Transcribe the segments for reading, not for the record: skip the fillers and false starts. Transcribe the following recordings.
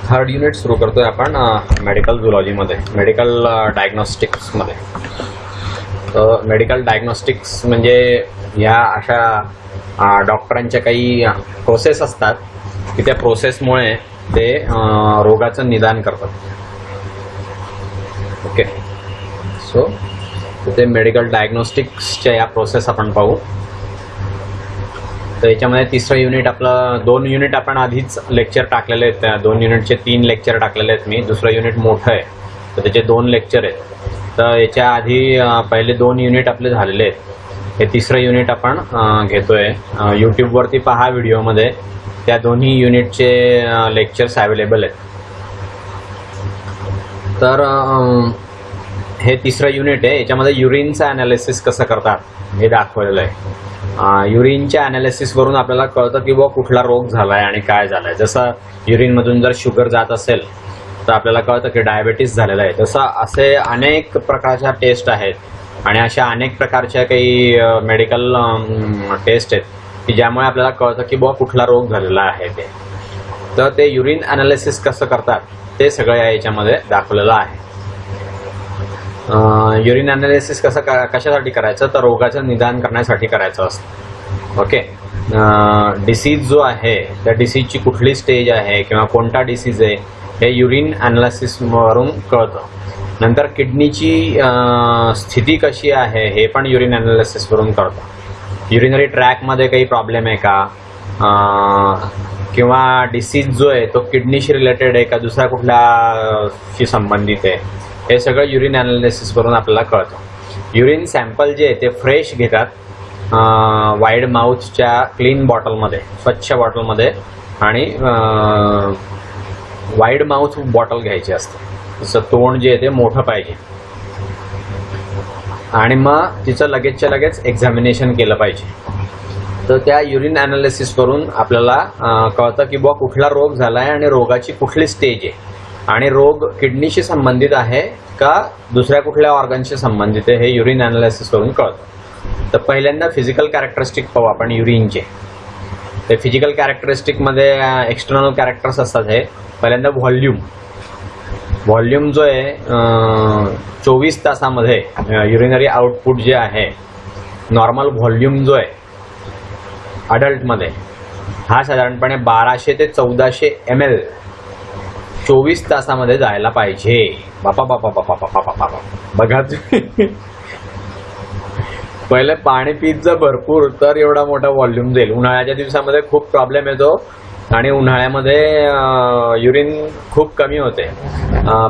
Third unit सुरू करतोय आपण मेडिकल झुलॉजीमध्ये, मेडिकल डायग्नोस्टिक्समध्ये. तर मेडिकल डायग्नोस्टिक्स म्हणजे या अशा डॉक्टरांच्या काही प्रोसेस असतात की त्या प्रोसेसमुळे ते रोगाचं निदान करतात. ओके, सो ते मेडिकल डायग्नोस्टिक्सच्या या प्रोसेस आपण पाहू. तर याच्यामध्ये तिसरं युनिट आपलं, 2 युनिट आपण आधीच लेक्चर टाकलेले आहेत. त्या 2 युनिटचे 3 लेक्चर टाकलेले आहेत मी. दुसरं युनिट मोठं आहे तर त्याचे 2 लेक्चर आहेत. तर याच्या आधी पहिले 2 युनिट आपले झालेले आहेत. हे तिसरं युनिट आपण घेतोय. यूट्यूबवरती पहा व्हिडिओमध्ये त्या दोन्ही युनिटचे लेक्चर्स अवेलेबल आहेत. तर हे तिसरं युनिट आहे. याच्यामध्ये युरिनचं ॲनालिसिस कसं करतात हे दाखवलेलं आहे. युरिनच्या ॲनालिसिसवरून आपल्याला कळतं की बुवा कुठला रोग झाला आहे आणि काय झालं आहे. जसं युरिनमधून जर शुगर जात असेल तर आपल्याला कळतं की डायबेटीस झालेलं आहे. तसं असे अनेक प्रकारच्या टेस्ट आहेत आणि अशा अनेक प्रकारच्या काही मेडिकल टेस्ट आहेत की ज्यामुळे आपल्याला कळतं की बुवा कुठला रोग झालेला आहे ते. तर ते युरिन ॲनालिसिस कसं करतात ते सगळं याच्यामध्ये दाखवलेलं आहे. युरिन ॲनालिसिस कशासाठी करायचं, तर रोगाचं निदान करण्यासाठी करायचं असतं. ओके, डिसीज जो आहे त्या डिसीजची कुठली स्टेज आहे किंवा कोणता डिसीज आहे हे युरिन ॲनालिसिसवरून कळतं. नंतर किडनीची स्थिती कशी आहे हे पण युरिन ॲनालिसिसवरून कळतं. युरिनरी ट्रॅकमध्ये काही प्रॉब्लेम आहे का, किंवा डिसीज जो आहे तो किडनीशी रिलेटेड आहे का दुसऱ्या कुठल्याशी संबंधित आहे, हे सगळं युरिन ॲनालिसिसवरून आपल्याला कळतं. युरिन सॅम्पल जे आहे ते फ्रेश घेतात वाईड माउथच्या क्लीन बॉटलमध्ये, स्वच्छ बॉटलमध्ये, आणि वाईड माउथ बॉटल घ्यायची असते. तसं तोंड जे आहे ते मोठं पाहिजे आणि मग तिचं लगेचच्या लगेच एक्झामिनेशन केलं पाहिजे. तर त्या युरिन ॲनालिसिसवरून आपल्याला कळतं की बुवा कुठला रोग झाला आहे आणि रोगाची कुठली स्टेज आहे आणि रोग किडनीशी संबंधित आहे का दुसऱ्या कुठल्या ऑर्गनशी संबंधित आहे हे युरिन ॲनालिसिसवरून कळतं. तर पहिल्यांदा फिजिकल कॅरेक्टरिस्टिक पाहू आपण युरिनचे. ते फिजिकल कॅरेक्टरिस्टिकमध्ये एक्सटर्नल कॅरेक्टर्स असतात. हे पहिल्यांदा व्हॉल्यूम जो आहे 24 तासामध्ये युरिनरी आउटपुट जे आहे, नॉर्मल व्हॉल्यूम जो आहे अडल्टमध्ये हा साधारणपणे 1200 ते 1400 ml 24 तासामध्ये जायला पाहिजे. बापा बापा बापा बापा बापा बघा पहिले पाणी पीत जा भरपूर तर एवढा मोठा व्हॉल्यूम जाईल. उन्हाळ्याच्या दिवसामध्ये खूप प्रॉब्लेम येतो आणि उन्हाळ्यामध्ये युरिन खूप कमी होते.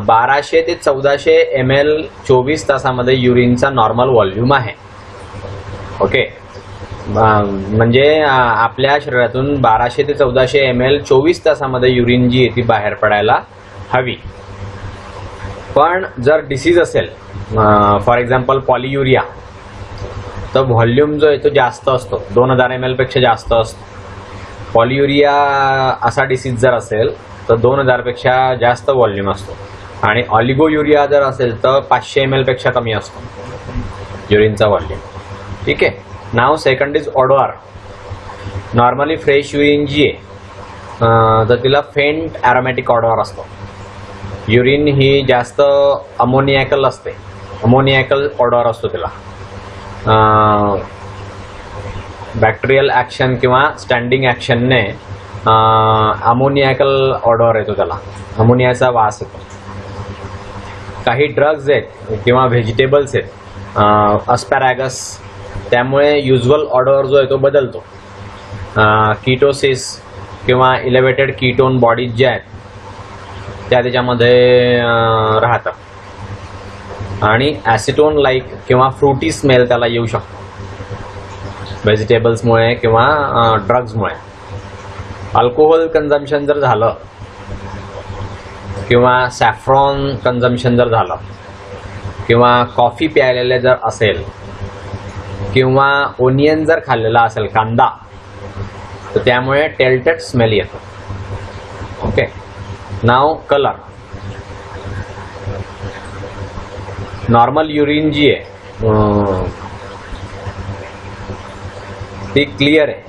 1200 ते 1400 ml 24 तासामध्ये युरिनचा नॉर्मल व्हॉल्यूम आहे. ओके, म्हणजे आपल्या शरीरातून 1200 ते 1400 ml 24 तासामध्ये युरिन जी आहे ती बाहेर पडायला हवी. पण जर डिसीज असेल, फॉर एक्झाम्पल पॉलियुरिया, तर व्हॉल्यूम जो आहे तो जास्त असतो, 2000 ml पेक्षा जास्त असतो. पॉलियुरिया असा डिसीज जर असेल तर 2000 पेक्षा जास्त व्हॉल्यूम असतो. आणि ऑलिगोयुरिया जर असेल तर 500 ml पेक्षा कमी असतो युरिनचा व्हॉल्यूम. ठीक आहे. नाव second is odour. Normally fresh urine जी आहे तर तिला फेंट ॲरोमॅटिक ऑडोर असतो. युरिन ही जास्त अमोनियाकल असते, अमोनियाकल ऑडोर असतो तिला. बॅक्टेरियल ॲक्शन किंवा स्टँडिंग ॲक्शनने अमोनियाकल ऑडोर येतो, त्याला अमोनियाचा वास येतो. काही ड्रग्ज आहेत किंवा व्हेजिटेबल्स आहेत, अस्पॅरॅगस, त्यामुळे युज्युअल ऑडोर जो आहे तो बदलतो. कीटोसिस किंवा इलेव्हेटेड कीटोन बॉडीज ज्या आहेत त्या त्याच्यामध्ये राहतात. आणि ॲसिटोन लाईक किंवा फ्रुटी स्मेल त्याला येऊ शकतो व्हेजिटेबल्समुळे किंवा ड्रग्जमुळे. अल्कोहोल कन्झम्पशन जर झालं किंवा सॅफ्रॉन कन्झम्पशन जर झालं किंवा कॉफी प्यायलेले जर असेल किंवा ओनियन जर खाल्लेला असेल, कांदा, तर त्यामुळे टेल्टेड स्मेल येतो. ओके, नाव कलर. नॉर्मल युरिन जी आहे ती क्लिअर आहे.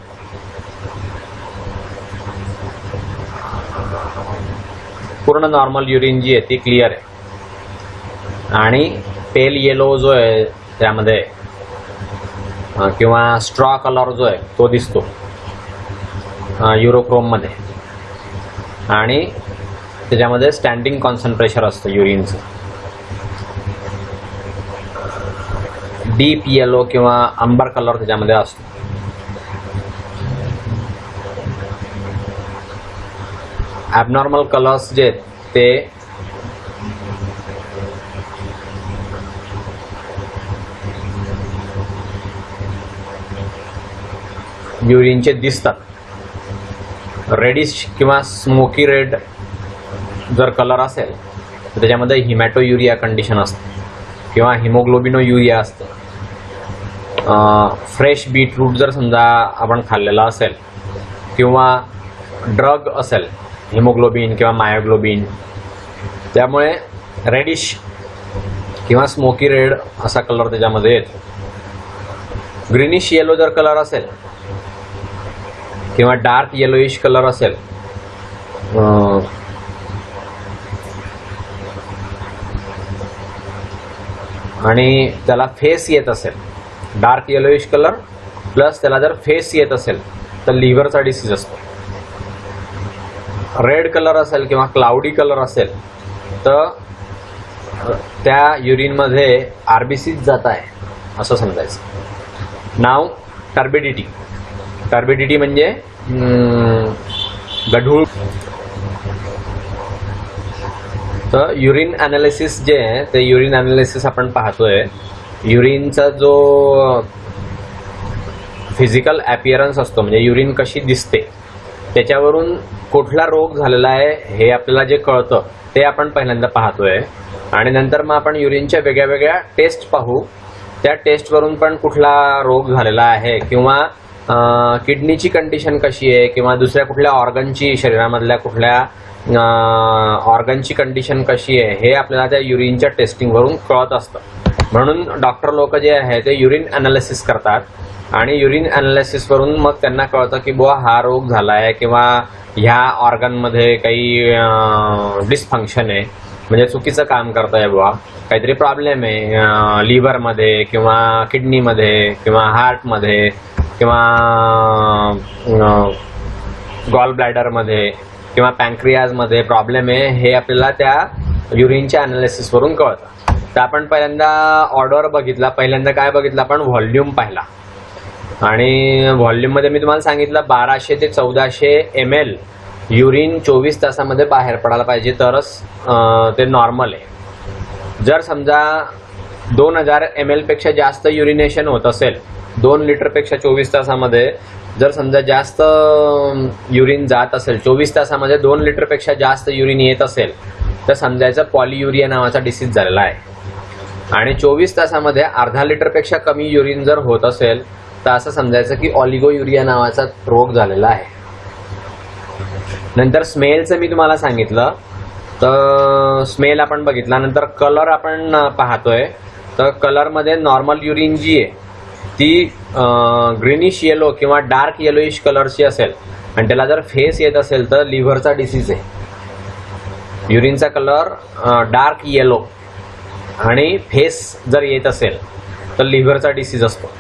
पूर्ण नॉर्मल युरिन जी आहे ती क्लिअर आहे आणि पेल येलो जो आहे त्यामध्ये किंवा स्ट्रॉ कलर जो आहे तो दिसतो युरोक्रोम मध्ये आणि त्याच्यामध्ये स्टँडिंग कॉन्सन्ट्रेशन असतं युरिनचं. डीप येलो किंवा अंबर कलर त्याच्यामध्ये असतो. ॲबनॉर्मल कलर्स जे आहेत ते युरिनचे दिसतात. रेडिश किंवा स्मोकी रेड जर कलर असेल तर त्याच्यामध्ये हिमॅटोयुरिया कंडिशन असते किंवा हिमोग्लोबिनोयुरिया असते. फ्रेश बीटरूट जर समजा आपण खाल्लेला असेल किंवा ड्रग असेल हिमोग्लोबिन किंवा मायोग्लोबिन, त्यामुळे रेडिश किंवा स्मोकी रेड असा कलर त्याच्यामध्ये येतो. ग्रीनिश येलो जर कलर असेल किंवा डार्क येलोइश कलर असेल आणि त्याला फेस येत असेल, डार्क येलोइश कलर प्लस त्याला जर फेस येत असेल तर लिव्हरचा डिसीज असतो. रेड कलर असेल किंवा क्लाउडी कलर असेल तर त्या युरिनमध्ये आरबीसीज जात आहे असं समजायचं. नाव टर्बिडिटी. टर्बिडिटी म्हणजे गढूळ. तर युरिन ॲनालिसिस जे आहे ते युरिन ॲनालिसिस आपण पाहतोय. युरिनचा जो फिजिकल ॲपिअरन्स असतो म्हणजे युरिन कशी दिसते त्याच्यावरून कुठला रोग झालेला आहे हे आपल्याला जे कळतं ते आपण पहिल्यांदा पाहतोय आणि नंतर मग आपण युरिनच्या वेगळ्या वेगळ्या टेस्ट पाहू. त्या टेस्टवरून पण कुठला रोग झालेला आहे किंवा किडनीची कंडिशन कशी आहे किंवा दुसऱ्या कुठल्या ऑर्गनची, शरीरामधल्या कुठल्या ऑर्गनची कंडिशन कशी आहे हे आपल्याला त्या युरिनच्या टेस्टिंगवरून कळत असतं. म्हणून डॉक्टर लोक जे आहे ते युरिन ॲनालिसिस करतात आणि युरिन ॲनालिसिसवरून मग त्यांना कळतं की बुवा हा रोग झाला आहे किंवा ह्या ऑर्गनमध्ये काही डिसफंक्शन आहे म्हणजे चुकीचं काम करत आहे बुवा, काहीतरी प्रॉब्लेम आहे लिव्हरमध्ये किंवा किडनीमध्ये किंवा हार्टमध्ये किंवा गॉल ब्लॅडरमध्ये किंवा पॅन्क्रियाजमध्ये प्रॉब्लेम आहे हे आपल्याला त्या युरिनच्या ॲनालिसिसवरून कळतं. तर आपण पहिल्यांदा ऑर्डर बघितला. पहिल्यांदा काय बघितलं आपण? व्हॉल्यूम पाहिला आणि व्हॉल्यूममध्ये मी तुम्हाला सांगितलं 1200 ते 1400 ml युरिन 24 तासामध्ये बाहेर पडायला पाहिजे तरच ते नॉर्मल आहे. जर समजा 2000 ml पेक्षा जास्त युरिनेशन होत असेल, 2 लिटरपेक्षा 24 तासामध्ये जर समजा जास्त युरिन जात असेल, 24 तासामध्ये 2 लिटरपेक्षा जास्त युरिन येत असेल तर समजायचं पॉलियुरिया नावाचा डिसीज झालेला आहे. आणि 24 तासामध्ये अर्धा लिटरपेक्षा कमी युरिन जर होत असेल तर असं समजायचं की ऑलिगोयुरिया नावाचा रोग झालेला आहे. नंतर स्मेलचं मी तुम्हाला सांगितलं. तर स्मेल आपण बघितला. नंतर कलर आपण पाहतोय. तर कलरमध्ये नॉर्मल युरिन जी आहे ती ग्रीनिश येलो किंवा डार्क येलोइश कलरची असेल आणि त्याला जर फेस येत असेल तर लिव्हरचा डिसीज आहे. युरिनचा कलर डार्क येलो आणि फेस जर येत असेल तर लिव्हरचा डिसीज असतो.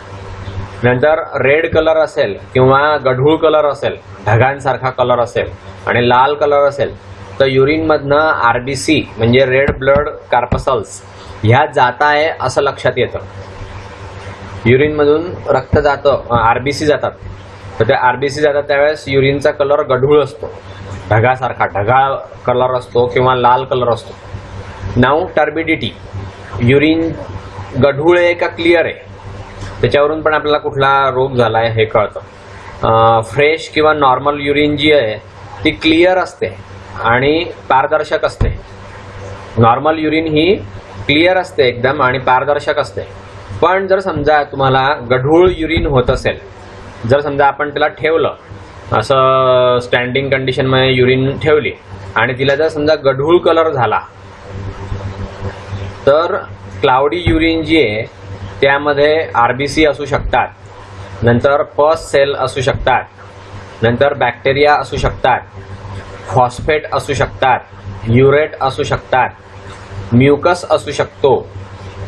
नंतर रेड कलर असेल किंवा गढूळ कलर असेल, ढगांसारखा कलर असेल आणि लाल कलर असेल तर युरिनमधनं आरबीसी म्हणजे रेड ब्लड कार्पसल्स ह्या जात आहे असं लक्षात येतं. युरिनमधून रक्त जातं, आरबीसी जातात. तर त्या आरबीसी जातात त्यावेळेस युरिनचा कलर गढूळ असतो, ढगासारखा ढगाळ कलर असतो किंवा लाल कलर असतो. नाव टर्बिडिटी. युरिन गढूळ आहे का क्लिअर आहे त्याच्यावरून पण आपल्याला कुठला रोग झाला आहे हे कळतं. फ्रेश किंवा नॉर्मल युरिन जी आहे ती क्लिअर असते आणि पारदर्शक असते. नॉर्मल युरिन ही क्लिअर असते एकदम आणि पारदर्शक असते. पण जर समजा तुम्हाला गढूळ युरिन होत असेल, जर समजा आपण त्याला ठेवलं असं स्टँडिंग कंडिशनमध्ये युरिन ठेवली आणि तिला जर समजा गढूळ कलर झाला तर क्लाउडी युरिन जी आहे त्यामध्ये आरबीसी असू शकतात, नंतर पस सेल असू शकतात, नंतर बॅक्टेरिया असू शकतात, फॉस्फेट असू शकतात. युरेट असू शकतात, म्युकस असू शकतो,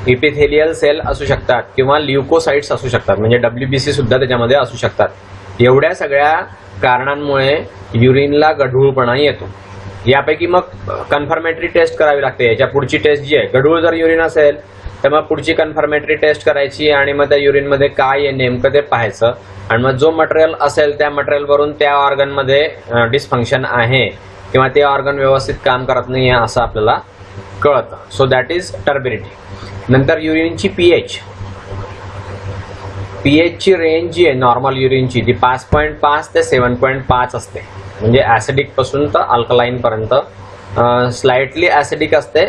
इपिथेलियल सेल असू शकतात किंवा ल्युकोसाइट्स असू शकतात, म्हणजे WBC सुद्धा त्याच्यामध्ये असू शकतात. एवढ्या सगळ्या कारणांमुळे युरिनला गढूळपणा येतो. यापैकी मग कन्फर्मेटरी टेस्ट करावी लागते. याच्या पुढची टेस्ट जी आहे, गढूळ जर युरिन असेल तर मग पुढची कन्फर्मेटरी टेस्ट करायची आणि मग त्या युरिनमध्ये काय आहे नेमकं ते पाहायचं. आणि मग जो मटेरियल असेल त्या मटेरियलवरून त्या ऑर्गनमध्ये डिसफंक्शन आहे किंवा ते ऑर्गन व्यवस्थित काम करत नाही आहे असं आपल्याला कळतं. So that is turbidity. नंतर युरिनची पीएच ची रेंज जी आहे नॉर्मल युरिनची ती 5.5 ते 7.5 असते. म्हणजे ऍसिडिक पासून तर अल्कलाईन पर्यंत. स्लाइटली ऍसिडिक असते,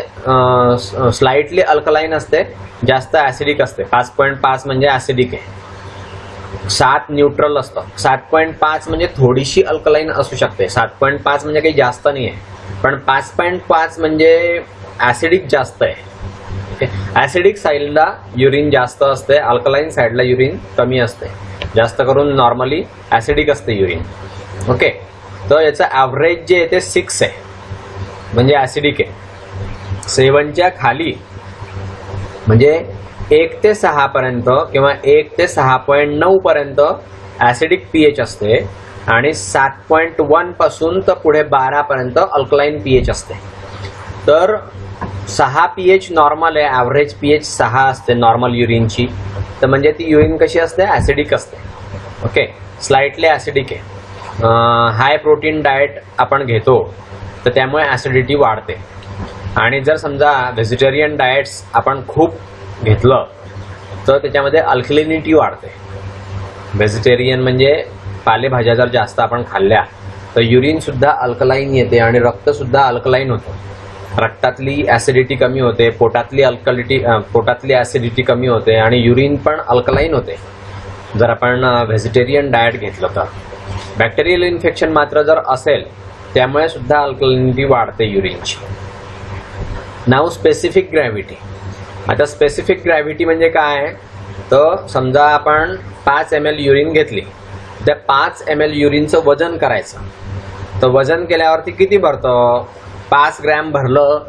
स्लाइटली अल्कलाईन असते, जास्त ऍसिडिक असते. 5.5 म्हणजे ऍसिडिक आहे, 7 न्यूट्रल असतं. 7.5 म्हणजे थोडीशी अल्कलाईन असू शकते. 7.5 म्हणजे काही जास्त नाही आहे, पण 5.5 म्हणजे ऍसिडिक जास्त आहे. ऍसिडिक साईडला युरिन जास्त असते, अल्कलाईन साईडला युरिन कमी असते. जास्त करून नॉर्मली ऍसिडिक असते युरिन. ओके, तर याचं ॲव्हरेज जे आहे ते 6 आहे, म्हणजे ऍसिडिक आहे. 7च्या खाली म्हणजे 1 ते 6 पर्यंत किंवा 1 ते 6.9 पर्यंत ऍसिडिक पीएच असते आणि 7.1 पासून तर पुढे 12 पर्यंत अल्कलाईन पीएच असते. तर 6 पीएच नॉर्मल आहे, ॲव्हरेज पीएच 6 असते नॉर्मल युरिनची. तर म्हणजे ती युरिन कशी असते, ऍसिडिक असते. ओके, स्लाइटली ऍसिडिक आहे. हाय प्रोटीन डाएट आपण घेतो तर त्यामुळे ऍसिडिटी वाढते. आणि जर समजा व्हेजिटेरियन डाएट्स आपण खूप घेतलं तर त्याच्यामध्ये अल्कलिनिटी वाढते. व्हेजिटेरियन म्हणजे पालेभाज्या जर जास्त आपण खाल्ल्या तर युरिन सुद्धा अल्कलाईन येते आणि रक्त सुद्धा अल्कलाईन होतं. रक्तातली ऍसिडिटी कमी होते, पोटातली ऍसिडिटी कमी होते आणि युरिन पण अल्कलाईन होते जर आपण व्हेजिटेरियन डाएट घेतलं तर. बॅक्टेरियल इन्फेक्शन मात्र जर असेल त्यामुळे सुद्धा अल्कलिनिटी वाढते युरिनची. नाव स्पेसिफिक ग्रॅव्हिटी. आता स्पेसिफिक ग्रॅव्हिटी म्हणजे काय, तर समजा आपण 5 ml युरिन घेतली, त्या 5 ml युरिनचं वजन करायचं. तर वजन केल्यावरती किती भरतं, 5 ग्रॅम भरलं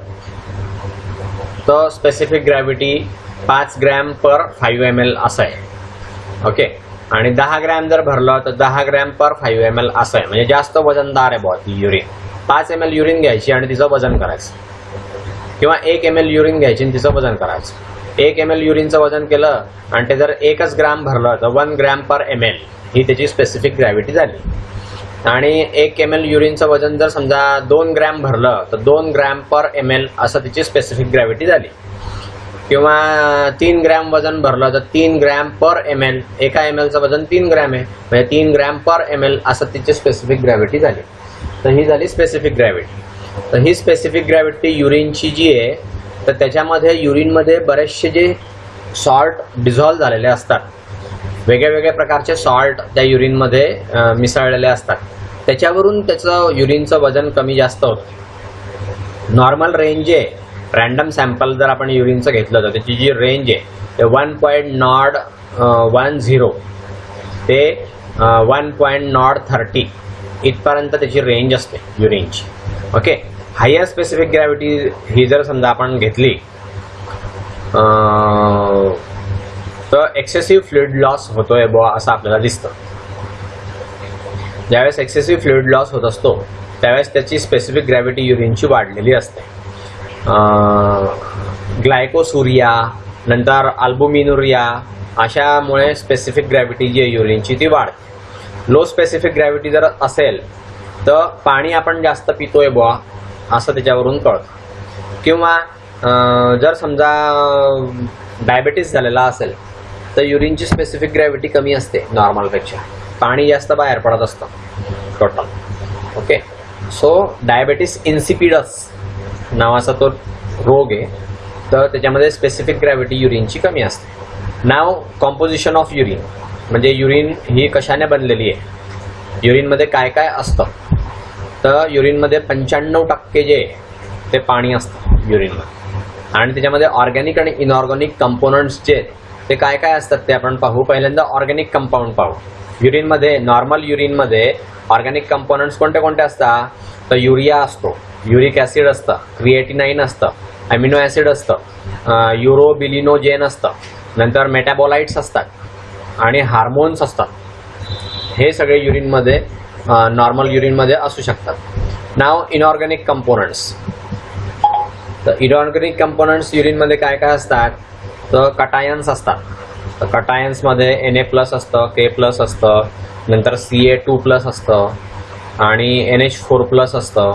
तर specific gravity 5 gram per 5 ml असं आहे. ओके, आणि 10 ग्रॅम जर भरलं तर 10 ग्रॅम पर 5 ml असं आहे. म्हणजे जास्त वजनदार आहे बहुत ती युरिन. 5 ml युरिन घ्यायची आणि तिचं वजन करायचं, किंवा 1 ml युरिन घ्यायची आणि तिचं वजन करायचं. 1 ml युरिनचं वजन केलं आणि ते जर 1 ग्रॅम भरलं तर 1 ग्रॅम पर ml ही त्याची स्पेसिफिक ग्रॅव्हिटी झाली. आणि 1 ml युरिनचं वजन जर समजा 2 ग्रॅम भरलं तर 2 ग्रॅम पर ml असं तिची स्पेसिफिक ग्रॅव्हिटी झाली. किंवा 3 ग्रॅम वजन भरलं तर 3 ग्रॅम पर ml, एका mlचं वजन 3 ग्रॅम आहे म्हणजे 3 ग्रॅम पर ml असं तिची स्पेसिफिक ग्रॅव्हिटी झाली. तर ही झाली स्पेसिफिक ग्रॅव्हिटी. तर ही स्पेसिफिक ग्रॅव्हिटी युरिनची जी आहे तर त्याच्यामध्ये युरिनमध्ये बरेचसे जे सॉल्ट डिझॉल्व्ह झालेले असतात, वेगळ्या वेगळ्या प्रकारचे सॉल्ट त्या युरिनमध्ये मिसळलेले असतात, त्याच्यावरून त्याचं युरिनचं वजन कमी जास्त होतं. नॉर्मल रेंज आहे, रॅन्डम सॅम्पल जर आपण युरिनचं घेतलं तर त्याची जी रेंज आहे ते 1.010 ते 1.030 इथपर्यंत त्याची रेंज असते युरिनची. ओके, हायर स्पेसिफिक ग्रॅव्हिटी ही जर समजा आपण घेतली तर एक्सेसिव्ह फ्लुइड लॉस होतोय बुवा असं आपल्याला दिसतं. ज्यावेळेस एक्सेसिव्ह फ्लुइड लॉस होत असतो त्यावेळेस त्याची स्पेसिफिक ग्रॅव्हिटी युरिनची वाढलेली असते. ग्लायकोसुरिया, नंतर अल्बुमिनुरिया अशामुळे स्पेसिफिक ग्रॅव्हिटी जी आहे युरिनची ती वाढते. लो स्पेसिफिक ग्रॅव्हिटी जर असेल तर पाणी आपण जास्त पितोय बुवा असं त्याच्यावरून कळतं. किंवा जर समजा डायबेटीस झालेला असेल तर युरिनची स्पेसिफिक ग्रॅव्हिटी कमी असते नॉर्मलपेक्षा, पाणी जास्त बाहेर पडत असतं total. Okay, so diabetes insipidus नावाचा तो रोग आहे, तर त्याच्यामध्ये स्पेसिफिक ग्रॅव्हिटी युरिनची कमी असते. नाव कॉम्पोजिशन ऑफ युरिन म्हणजे युरिन ही कशाने बनलेली आहे, युरिनमध्ये काय काय असतं. तर युरिनमध्ये 95% जे ते पाणी असतं युरिनमध्ये, आणि त्याच्यामध्ये ऑर्गॅनिक आणि इनऑर्गॅनिक कंपोनंट्स जे ते काय काय असतात ते आपण पाहू. पहिल्यांदा ऑर्गॅनिक कंपाऊंड पाहू. युरिनमध्ये, नॉर्मल युरिनमध्ये ऑर्गॅनिक कंपोनंट्स कोणते कोणते असतात, तर युरिया असतो, युरिक ॲसिड असतं, क्रिएटिनाइन असतं, अमिनो ॲसिड असतं, युरोबिलिनोजेन असतं, नंतर मेटाबोलाइट्स असतात आणि हार्मोन्स असतात. हे सगळे युरिनमध्ये नॉर्मल युरिनमध्ये असू शकतात. नाव इनऑर्गॅनिक कंपोनंट्स. तर इनऑर्गॅनिक कंपोनंट्स युरिनमध्ये काय काय असतात, तर कटायन्स असतात. तर कटायन्समध्ये Na+ असतं, K+ असतं, नंतर Ca2+ असतं आणि NH4+ असतं.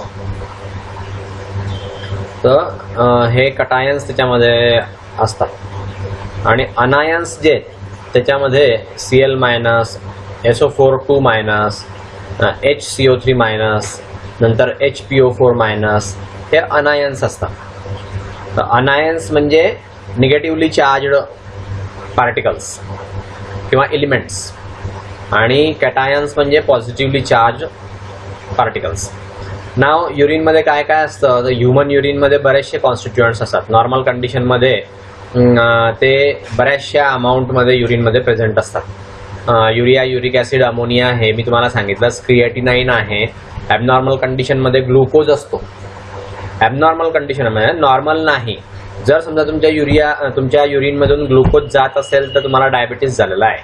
तर हे कटायन्स त्याच्यामध्ये असतात. आणि अनायन्स जे त्याच्यामध्ये Cl-, SO4 2-, HCO3-, नंतर HPO4- हे अनायन्स असतात. तर अनायन्स म्हणजे निगेटिव्हली चार्जड पार्टिकल्स किंवा एलिमेंट्स आणि कॅटायन्स म्हणजे पॉझिटिव्हली चार्ज पार्टिकल्स. नाव युरिनमध्ये काय काय असतं, तर ह्युमन युरिनमध्ये बरेचसे कॉन्स्टिट्युएंट्स असतात. नॉर्मल कंडिशनमध्ये ते बऱ्याचशा अमाऊंटमध्ये युरिनमध्ये प्रेझेंट असतात. युरिया, युरिक ॲसिड, अमोनिया हे मी तुम्हाला सांगितलं. क्रिएटिनाइन आहे. ॲबनॉर्मल कंडिशनमध्ये ग्लुकोज असतो. ॲबनॉर्मल कंडिशनमध्ये, नॉर्मल नाही. जर समजा तुमच्या युरिनमधून ग्लुकोज जात असेल तर तुम्हाला डायबिटीस झालेला आहे.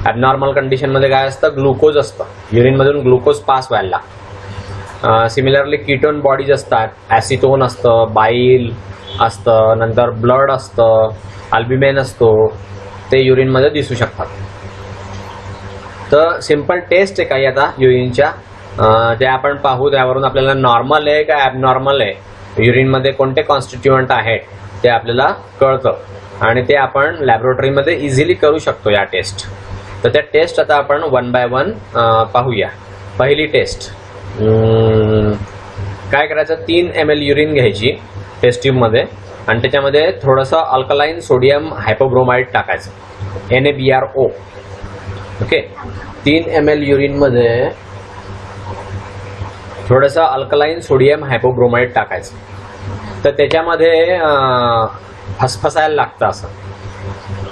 ॲबनॉर्मल कंडिशनमध्ये काय असतं, ग्लुकोज असतं. युरिनमधून ग्लुकोज पास व्हायला लागतं. सिमिलरली कीटोन बॉडीज असतात. ॲसिटोन असतं, बाईल असतं, नंतर ब्लड असतं, अल्ब्युमिन असतो. ते युरिनमध्ये दिसू शकतात. तर सिम्पल टेस्ट आहे काही आता युरिनच्या, ते आपण पाहू. त्यावरून आपल्याला नॉर्मल आहे का ॲबनॉर्मल आहे, युरिनमध्ये कोणते कॉन्स्टिट्युएंट आहेत ते आपल्याला कळतं आणि ते आपण लॅबोरेटरीमध्ये इझिली करू शकतो या टेस्ट. तर त्या टेस्ट आता आपण 1 by 1 पाहूया. पहिली टेस्ट काय करायचं, 3 ml युरिन घ्यायची टेस्ट ट्यूबमध्ये आणि त्याच्यामध्ये थोडंसं अल्कलाइन सोडियम हायपोब्रोमाइड टाकायचं, NaBrO. ओके, 3 ml युरिनमध्ये थोडंसं अल्कलाइन सोडियम हायपोब्रोमाइड टाकायचं. तर त्याच्यामध्ये फसफसायला लागतं असं.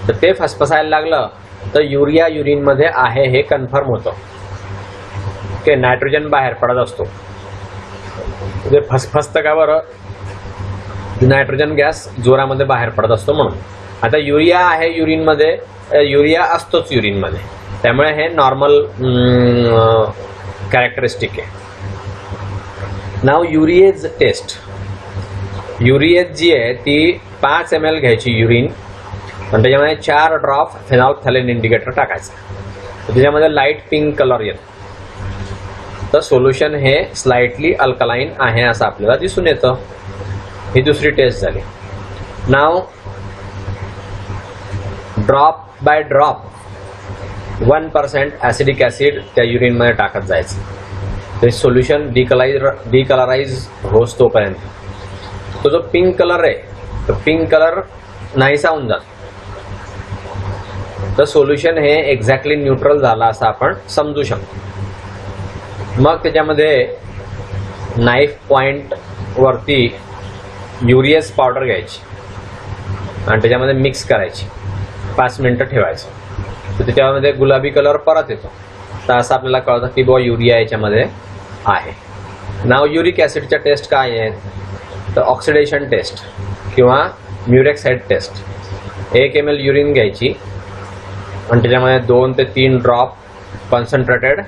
तर ते फसफसायला लागलं तर युरिया युरिनमध्ये आहे हे कन्फर्म होतं. ओके, नायट्रोजन बाहेर पडत असतो. ते फसफसतं का बरं, नायट्रोजन गॅस जोरामध्ये बाहेर पडत असतो म्हणून. आता युरिया आहे युरिनमध्ये, युरिया असतोच युरिनमध्ये, त्यामुळे हे नॉर्मल कॅरेक्टरिस्टिक आहे. नाव युरिएज टेस्ट. युरिएज जी आहे ती 5 ml घ्यायची युरिन आणि त्याच्यामध्ये 4 ड्रॉप फेनॉल्फथॅलेन इंडिकेटर टाकायचं. त्याच्यामध्ये लाईट पिंक कलर येतो. तर सोल्युशन हे स्लाइटली अल्कलाइन आहे असं आपल्याला दिसून येतं. ही दुसरी टेस्ट झाली. नाव drop by drop 1% acidic acid त्या युरिनमध्ये टाकत जायचं. ते सोल्युशन डिकलराइज होस तोपर्यंत. तो जो पिंक कलर आहे तो पिंक कलर नाहीसा होऊन जातो. तर सोल्युशन हे एक्झॅक्टली न्यूट्रल झालं असं आपण समजू शकतो. मग त्याच्यामध्ये नाईफ पॉइंट वरती युरियस पावडर घ्यायची आणि त्याच्यामध्ये मिक्स करायची, 5 मिनिटं ठेवायचं. तर त्याच्यामध्ये गुलाबी कलर परत येतो. तर असं आपल्याला कळतं की बुवा युरिया याच्यामध्ये आहे. नाव युरिक ॲसिडच्या टेस्ट काय आहेत, तर ऑक्सिडेशन टेस्ट किंवा म्युरेक्साइड टेस्ट. 1 ml युरिन घ्यायची आणि त्याच्यामध्ये 2 ते 3 ड्रॉप कॉन्सन्ट्रेटेड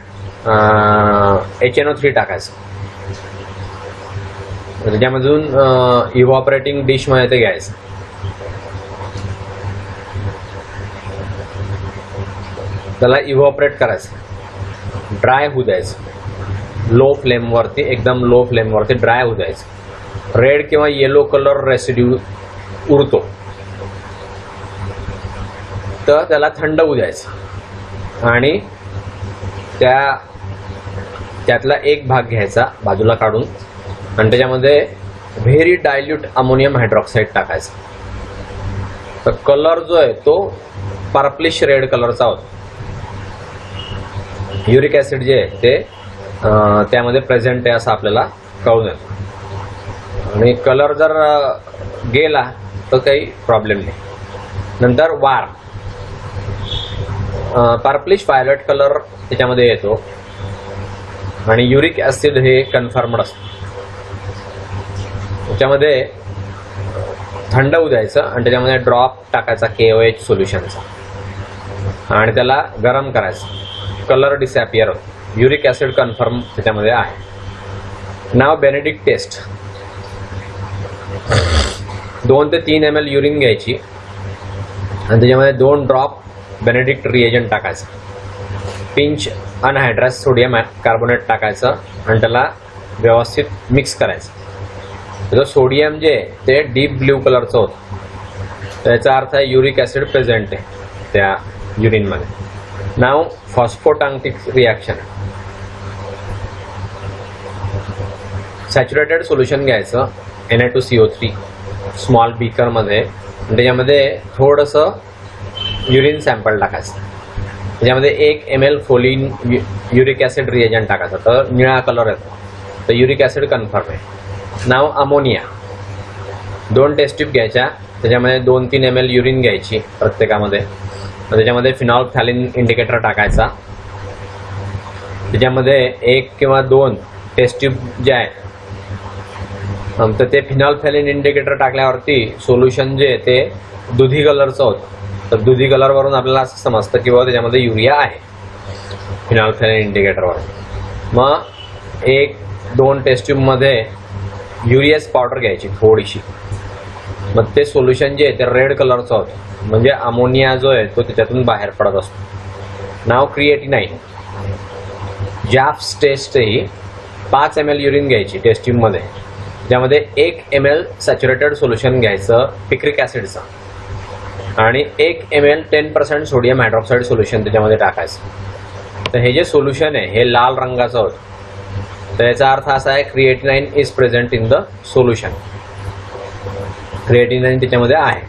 HNO3 टाकायचं. त्याच्यामधून इव्हॉपरेटिंग डिशमध्ये ते घ्यायचं. त्याला इव्हॉपरेट करायचं, ड्राय होऊ द्यायचं. लो फ्लेमवरती, एकदम लो फ्लेमवरती ड्राय होऊ द्यायचं. रेड किंवा येलो कलर रेसिड्यू उरतो तर त्याला थंड होऊ द्यायचं आणि त्यातला एक भाग घ्यायचा बाजूला काढून आणि त्याच्यामध्ये व्हेरी डायल्यूट अमोनियम हायड्रॉक्साईड टाकायचा. तर कलर जो आहे तो पर्पलिश रेड कलरचा होतो. युरिक ॲसिड जे आहे ते त्यामध्ये प्रेझेंट आहे असं आपल्याला कळून येतं. आणि कलर जर गेला तर काही प्रॉब्लेम नाही. नंतर वार, पर्पलिश व्हायलेट कलर त्याच्यामध्ये येतो आणि युरिक ॲसिड हे कन्फर्मड असतं. त्याच्यामध्ये थंड होऊ द्यायचं आणि त्याच्यामध्ये ड्रॉप टाकायचा KOH सोल्युशनचा आणि त्याला गरम करायचं. कलर डिसॅपियर होतो. युरिक ॲसिड कन्फर्म त्याच्यामध्ये आहे. नाव बेनेडिक्ट टेस्ट. 2 ते 3 ml युरिन घ्यायची आणि त्याच्यामध्ये 2 ड्रॉप बेनेडिक्ट रिएजंट टाकायचं. पिंच अनहायड्रस सोडियम कार्बोनेट टाकायचं आणि त्याला व्यवस्थित मिक्स करायचं. जो सोडियम जे ते डीप ब्ल्यू कलरचं होतं, त्याचा अर्थ आहे युरिक ॲसिड प्रेझेंट आहे त्या युरिनमध्ये. नाव फॉस्फोटांक्टिक रिॲक्शन. सॅच्युरेटेड सोल्युशन घ्यायचं Na2CO3 स्मॉल बीकरमध्ये, त्याच्यामध्ये थोडंसं युरिन सॅम्पल टाकायचं. त्याच्यामध्ये 1 ml फोलिन युरिक ॲसिड रिएजंट टाकायचं, तर निळा कलर येतो, तर युरिक ॲसिड कन्फर्म आहे. नाव अमोनिया. 2 टेस्ट ट्यूब घ्यायच्या, त्याच्यामध्ये 2-3 ml युरिन घ्यायची प्रत्येकामध्ये. त्याच्यामध्ये फिनॉल्फथॅलीन इंडिकेटर टाकायचा. त्याच्यामध्ये 1 किंवा 2 टेस्ट ट्यूब जे आहेत, तर ते फिनॉल्फथॅलीन इंडिकेटर टाकल्यावरती सोल्युशन जे ते दुधी कलरचं होतं. तर दुधी कलरवरून आपल्याला असं समजतं की बाबा त्याच्यामध्ये युरिया आहे फिनॉल्फथॅलीन इंडिकेटरवर. मग 1-2 टेस्ट ट्यूबमध्ये युरियस पावडर घ्यायची थोडीशी. मग ते सोल्युशन जे आहे ते रेड कलरचं होतं, म्हणजे अमोनिया जो आहे तो त्याच्यातून बाहेर पडत असतो. नाव क्रिएटिनाइन. जॅफ्स टेस्ट ही 5 ml युरिन घ्यायची टेस्ट ट्यूबमध्ये, ज्यामध्ये 1 ml सॅच्युरेटेड सोल्युशन घ्यायचं पिक्रिक ॲसिडचं आणि 1 ml 10% सोडियम हायड्रॉक्साईड सोल्युशन त्याच्यामध्ये टाकायचं. तर हे जे सोल्युशन आहे हे लाल रंगाचं होतं, तर याचा अर्थ असा आहे creatinine is present in the solution. Creatinine त्याच्यामध्ये आहे.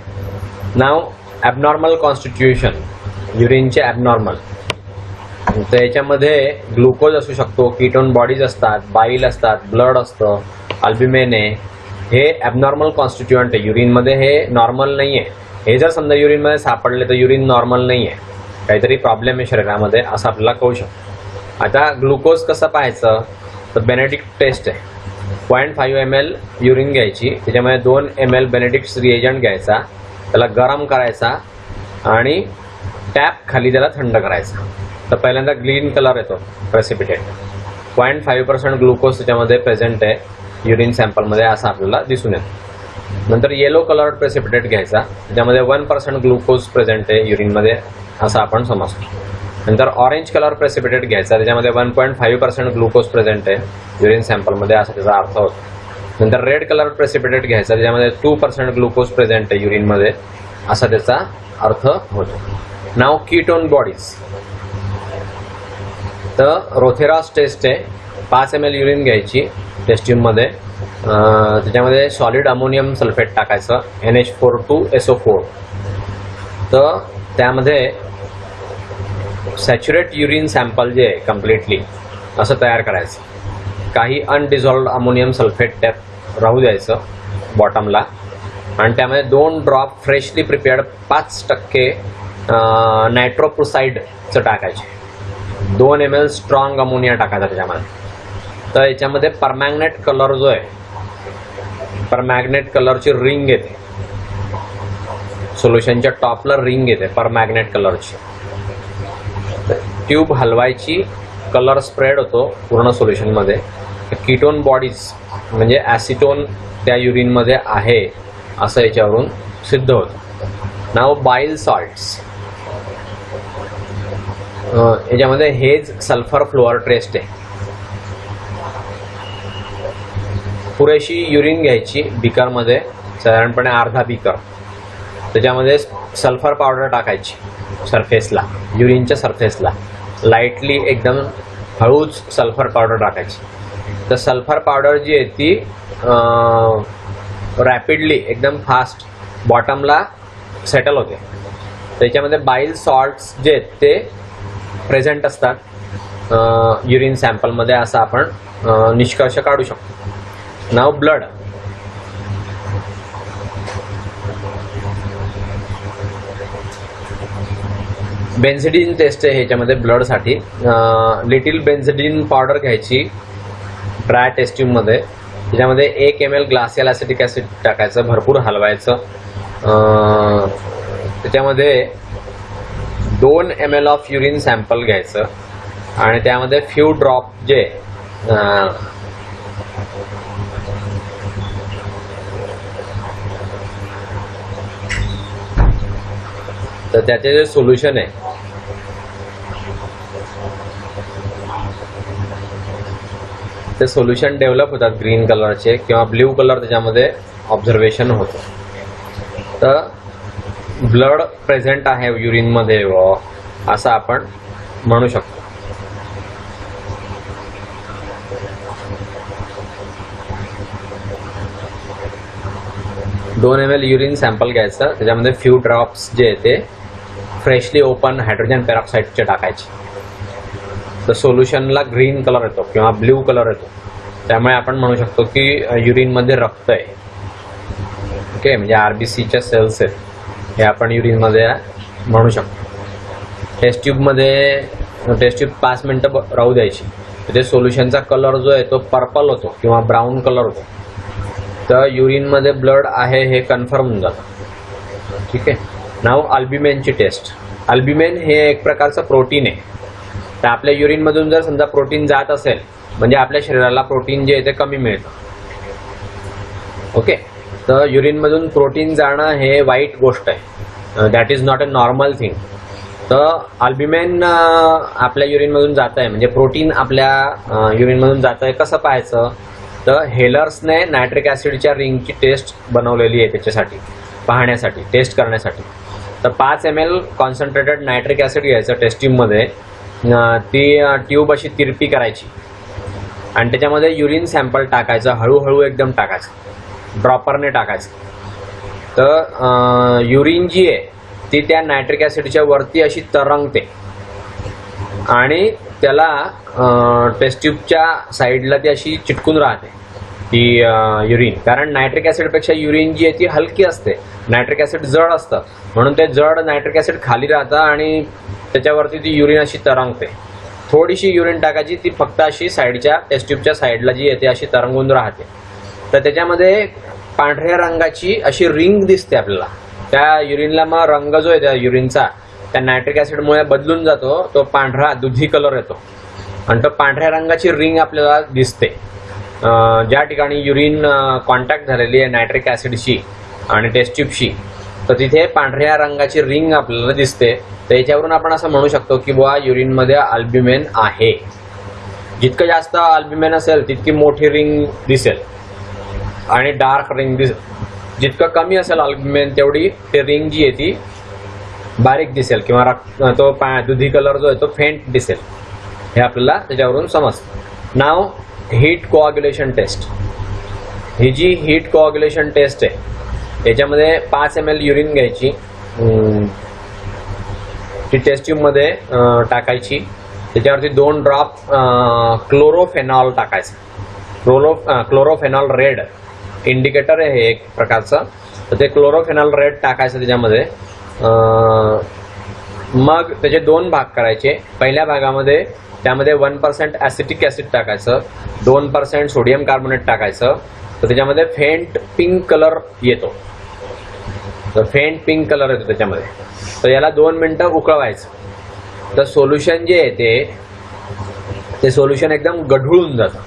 नाव ॲबनॉर्मल कॉन्स्टिट्यूशन. युरिनचे ॲबनॉर्मल, तर याच्यामध्ये ग्लुकोज असू शकतो, कीटोन बॉडीज असतात, बाईल असतात, ब्लड असतं, अल्ब्युमिन आहे. हे ॲबनॉर्मल कॉन्स्टिट्युएंट आहे युरिनमध्ये, हे नॉर्मल नाही आहे. हे जर समजा युरिनमध्ये सापडले तर युरिन नॉर्मल नाही आहे, काहीतरी प्रॉब्लेम आहे शरीरामध्ये असं आपल्याला कळू शकतो. आता ग्लुकोज कसं पाहायचं, तर बेनेडिक्ट टेस्ट आहे. 0.5 ml युरिन घ्यायची, त्याच्यामध्ये 2 ml बेनेडिक्ट रिएजंट घ्यायचा, त्याला गरम करायचा आणि टॅप खाली त्याला थंड करायचा. तर पहिल्यांदा ग्रीन कलर येतो प्रेसिपिटेट. 0.5% ग्लुकोज त्याच्यामध्ये प्रेझेंट आहे युरिन सॅम्पलमध्ये असं आपल्याला दिसून येतं. नंतर येलो कलर प्रेसिपिटेट घ्यायचा, त्याच्यामध्ये 1% ग्लुकोज प्रेझेंट आहे युरिनमध्ये असं आपण समजतो. नंतर ऑरेंज कलर प्रेसिपिटेट घ्यायचा, त्याच्यामध्ये 1.5% ग्लुकोज प्रेझेंट आहे युरिन सॅम्पलमध्ये असा त्याचा अर्थ होतो. नंतर रेड कलर प्रेसिपिटेट घ्यायचा, त्याच्यामध्ये 2% ग्लुकोज प्रेझेंट आहे युरिनमध्ये असा त्याचा अर्थ होतो. नाव कीटोन बॉडीज. तर रोथेरॉस टेस्ट आहे. 5 ml युरिन घ्यायची टेस्ट ट्यूबमध्ये, त्याच्यामध्ये सॉलिड अमोनियम सल्फेट टाकायचं NH42SO4. तर त्यामध्ये सॅच्युरेट युरिन सॅम्पल जे आहे कम्प्लिटली असं तयार करायचं. काही अनडिझॉल्व्ड अमोनियम सल्फेट त्यात राहू द्यायचं बॉटमला आणि त्यामध्ये 2 ड्रॉप फ्रेशली प्रिपेअर्ड 5% नायट्रोप्रोसाईडचं टाकायचे. 2 ml स्ट्रॉंग अमोनिया टाकायचा त्याच्यामध्ये. तर याच्यामध्ये परमॅग्नेट कलर जो आहे, परमॅग्नेट कलरची रिंग येते सोल्युशनच्या टॉपला, रिंग येते परमॅग्नेट कलरची. ट्यूब हलवायची, कलर स्प्रेड होतो पूर्ण सोल्युशनमध्ये. कीटोन बॉडीज म्हणजे ॲसिटोन त्या युरिनमध्ये आहे असं याच्यावरून सिद्ध होतं. नाव बाईल सॉल्ट्स. याच्यामध्ये हेज सल्फर फ्लोअर टेस्ट आहे. पुरेशी युरिन घ्यायची बीकरमध्ये, साधारणपणे अर्धा बीकर, त्याच्यामध्ये सल्फर पावडर टाकायची सरफेसला, युरिनच्या सरफेसला लाईटली एकदम हळूच सल्फर पावडर टाकायची. तर सल्फर पावडर जी आहे ती रॅपिडली एकदम फास्ट बॉटमला सेटल होते. त्याच्यामध्ये बाईल सॉल्ट्स जे आहेत ते प्रेझेंट असतात युरिन सॅम्पलमध्ये असं आपण निष्कर्ष काढू शकतो. नाव ब्लड. बेन्झिडीन टेस्ट आहे ह्याच्यामध्ये ब्लडसाठी. लिटिल बेन्झिडीन पावडर घ्यायची ड्राय टेस्ट ट्यूबमध्ये, त्याच्यामध्ये 1 ml ग्लासियल ॲसिटिक ॲसिड टाकायचं, भरपूर हलवायचं. त्याच्यामध्ये 2 ml ऑफ युरिन सॅम्पल घ्यायचं आणि त्यामध्ये फ्यू ड्रॉप जे तर त्याचे जे सोल्युशन आहे ते सोल्युशन डेव्हलप होतात ग्रीन कलरचे किंवा ब्ल्यू कलर त्याच्यामध्ये ऑब्झर्वेशन होतं. तर ब्लड प्रेझेंट आहे युरिनमध्ये असं आपण म्हणू शकतो. दोन ml युरिन सॅम्पल घ्यायचं, त्याच्यामध्ये फ्यू ड्रॉप्स जे आहे ते फ्रेशली ओपन हायड्रोजन पेरॉक्साईडचे टाकायचे. तर सोल्युशनला ग्रीन कलर येतो किंवा ब्ल्यू कलर येतो, त्यामुळे आपण म्हणू शकतो की युरिनमध्ये रक्त आहे. ओके, म्हणजे RBCच्या सेल्स आहेत हे आपण युरिनमध्ये म्हणू शकतो. टेस्ट ट्यूब 5 मिनिटं राहू द्यायची. ते सोल्युशनचा कलर जो आहे तो पर्पल होतो किंवा ब्राऊन कलर होतो, तर युरिनमध्ये ब्लड आहे हे कन्फर्म होऊन जातं. ठीक आहे. नाव अल्ब्युमिनची टेस्ट. अल्ब्युमिन हे एक प्रकारचं प्रोटीन आहे. तर आपल्या युरिनमधून जर समजा प्रोटीन जात असेल म्हणजे आपल्या शरीराला प्रोटीन जे आहे ते कमी मिळतं. ओके, तर युरिनमधून प्रोटीन जाणं हे वाईट गोष्ट आहे. That is not a normal thing. तर अल्ब्युमिन आपल्या युरिनमधून जात आहे म्हणजे प्रोटीन आपल्या युरिनमधून जात आहे कसं पाहायचं, तर हेलर्सने नायट्रिक ॲसिडच्या रिंगची टेस्ट बनवलेली आहे त्याच्यासाठी पाहण्यासाठी, टेस्ट करण्यासाठी. तर 5 ml कॉन्सन्ट्रेटेड नायट्रिक ॲसिड घ्यायचं टेस्ट ट्यूबमध्ये, ती ट्यूब अशी तिरपी करायची आणि त्याच्यामध्ये युरिन सॅम्पल टाकायचं, हळूहळू एकदम टाकायचं, ड्रॉपरने टाकायचं. तर युरिन जी आहे ती त्या नायट्रिक ॲसिडच्या वरती अशी तरंगते आणि त्याला टेस्ट ट्यूबच्या साईडला ती अशी चिटकून राहते ती युरिन. कारण नायट्रिक ॲसिडपेक्षा युरिन जी आहे ती हलकी असते, नायट्रिक ॲसिड जड असतं, म्हणून ते जड नायट्रिक ॲसिड खाली राहतं आणि त्याच्यावरती ती युरिन अशी तरंगते. थोडीशी युरिन टाकायची, ती फक्त अशी साईडच्या टेस्ट ट्यूबच्या साईडला जी येते अशी तरंगून राहते. तर त्याच्यामध्ये पांढऱ्या रंगाची अशी रिंग दिसते आपल्याला. त्या युरिनला मग रंग जो आहे त्या युरिनचा त्या नायट्रिक ॲसिडमुळे बदलून जातो, तो पांढरा दुधी कलर येतो आणि तो पांढऱ्या रंगाची रिंग आपल्याला दिसते. ज्या ठिकाणी युरिन कॉन्टॅक्ट झालेली आहे नायट्रिक ॲसिडशी आणि टेस्ट ट्यूबशी, तर तिथे पांढऱ्या रंगाची रिंग आपल्याला दिसते. तर याच्यावरून आपण असं म्हणू शकतो की बुवा युरिनमध्ये अल्ब्युमिन आहे. जितकं जास्त अल्ब्युमिन असेल तितकी मोठी रिंग दिसेल आणि डार्क रिंग दिसेल. जितकं कमी असेल अल्ब्युमिन तेवढी ते रिंग जी आहे ती बारीक दिसेल किंवा तो दुधी कलर जो आहे तो फेंट दिसेल. हे आपल्याला त्याच्यावरून समजतं. नाव हीट कोऑग्युलेशन टेस्ट. ही जी हीट कोऑग्युलेशन टेस्ट आहे याच्यामध्ये 5 ml युरिन घ्यायची, ती टेस्ट ट्यूबमध्ये टाकायची, त्याच्यावरती 2 ड्रॉप क्लोरोफेनॉल टाकायचं. क्लोरोफेनॉल रेड इंडिकेटर आहे हे एक प्रकारचं. तर ते क्लोरोफेनॉल रेड टाकायचं त्याच्यामध्ये. मग त्याचे 2 भाग करायचे. पहिल्या भागामध्ये त्यामध्ये 1% ॲसिटिक ॲसिड टाकायचं, 2% सोडियम कार्बोनेट टाकायचं. तर त्याच्यामध्ये फेंट पिंक कलर येतो, तर फेंट पिंक कलर येतो त्याच्यामध्ये. तर याला 2 मिनिटं उकळवायचं. तर सोल्युशन जे आहे ते सोल्युशन एकदम गढूळून जातं.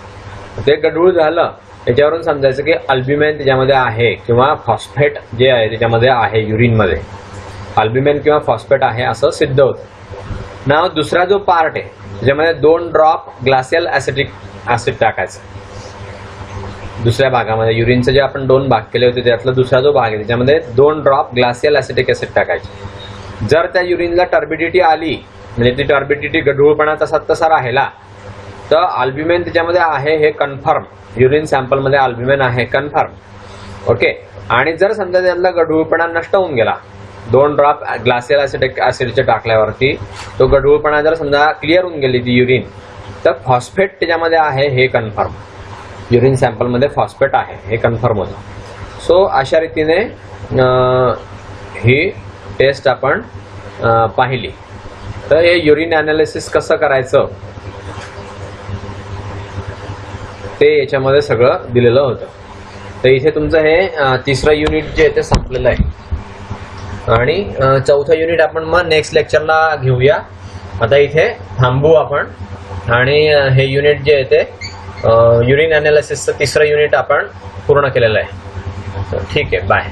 ते गढूळ झालं त्याच्यावरून समजायचं की अल्ब्युमिन त्याच्यामध्ये आहे किंवा फॉस्फेट जे आहे त्याच्यामध्ये आहे, युरिनमध्ये अल्ब्युमिन किंवा फॉस्फेट आहे असं सिद्ध होतं. नाव दुसरा जो पार्ट आहे त्याच्यामध्ये 2 ड्रॉप ग्लासियल ॲसिटिक ॲसिड टाकायचं. दुसऱ्या भागामध्ये युरिनचे जे आपण 2 भाग केले होते त्यातला दुसरा जो भाग आहे त्याच्यामध्ये 2 ड्रॉप ग्लासियल ॲसिटिक ॲसिड टाकायचे. जर त्या युरिनला टर्बिडिटी आली म्हणजे ती टर्बिडिटी गढूळपणा तसा राहिला तर अल्ब्युमिन त्याच्यामध्ये आहे हे कन्फर्म. युरिन सॅम्पलमध्ये अल्ब्युमिन आहे कन्फर्म. ओके, आणि जर समजा त्यातला गढूळपणा नष्ट होऊन गेला 2 ड्रॉप ग्लासियल ॲसिटिक ॲसिडचे टाकल्यावरती, तो गढूळपणा जर समजा क्लिअर होऊन गेली ती युरिन, तर फॉस्फेट त्याच्यामध्ये आहे हे कन्फर्म. युरिन सॅम्पलमध्ये फॉस्फेट आहे हे कन्फर्म होतं. सो अशा रीतीने ही टेस्ट आपण पाहिली. तर हे युरिन ॲनालिसिस कसं करायचं ते याच्यामध्ये सगळं दिलेलं होतं. तर इथे तुमचं हे तिसरं युनिट जे आहे ते संपलेलं आहे आणि चौथं युनिट आपण मग नेक्स्ट लेक्चरला घेऊया. आता इथे थांबू आपण आणि हे युनिट जे आहे ते युरिन अनालिसिसचं तिसरं युनिट आपण पूर्ण केलेलं आहे. ठीक आहे, बाय.